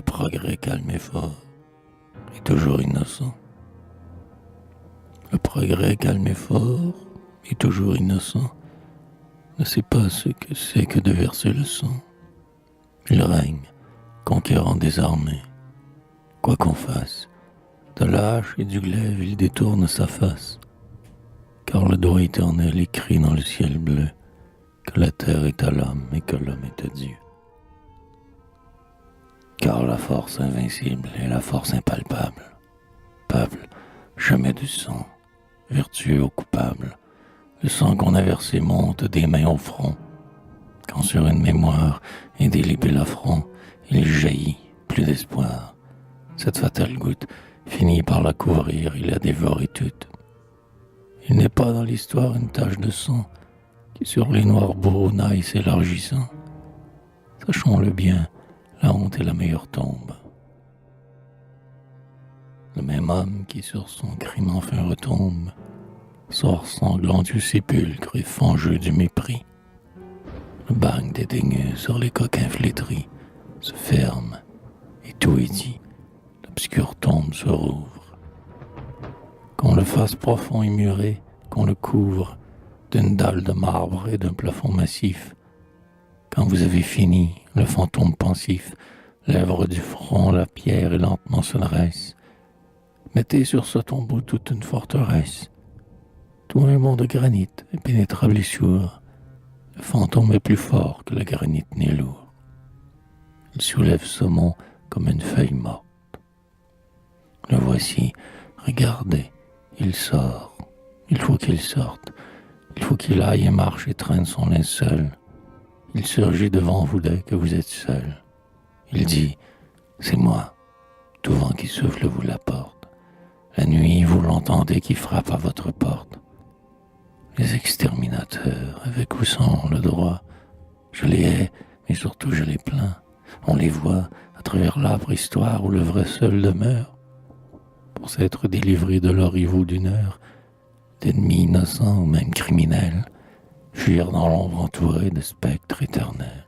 Le progrès calme et fort est toujours innocent. Le progrès calme et fort est toujours innocent. Ne sait pas ce que c'est que de verser le sang. Il règne, conquérant désarmé. Quoi qu'on fasse, de la hache et du glaive il détourne sa face. Car le doigt éternel écrit dans le ciel bleu que la terre est à l'homme et que l'homme est à Dieu. Car la force invincible est la force impalpable. Peuple, jamais du sang, vertueux ou coupable. Le sang qu'on a versé monte des mains au front. Quand sur une mémoire indélébile à front, il jaillit, plus d'espoir. Cette fatale goutte finit par la couvrir et la dévorer toute. Il n'est pas dans l'histoire une tache de sang qui sur les noirs bourreaux naille s'élargissant. Sachons-le bien, la honte est la meilleure tombe. Le même homme qui sur son crime enfin retombe sort sanglant du sépulcre et fangeux du mépris. Le bagne dédaigneux sur les coquins flétris se ferme et tout est dit. L'obscure tombe se rouvre. Qu'on le fasse profond et muré, qu'on le couvre d'une dalle de marbre et d'un plafond massif. Quand vous avez fini, le fantôme pensif lèvre du front la pierre et lentement se dresse. Mettez sur ce tombeau toute une forteresse, tout un mont de granit impénétrable et sourd. Le fantôme est plus fort que le granit n'est lourd. Il soulève ce mont comme une feuille morte. Le voici, regardez, il sort. Il faut qu'il sorte. Il faut qu'il aille et marche et traîne son linceul. Il surgit devant vous dès que vous êtes seul. Il dit, c'est moi. Tout vent qui souffle vous l'apporte. La nuit, vous l'entendez qui frappe à votre porte. Les exterminateurs, avec ou sans le droit, je les hais, mais surtout je les plains. On les voit à travers l'âpre histoire où le vrai seul demeure, pour s'être délivré de leur rivaux d'une heure, d'ennemis innocents ou même criminels, fuir dans l'ombre entouré de spectres éternels.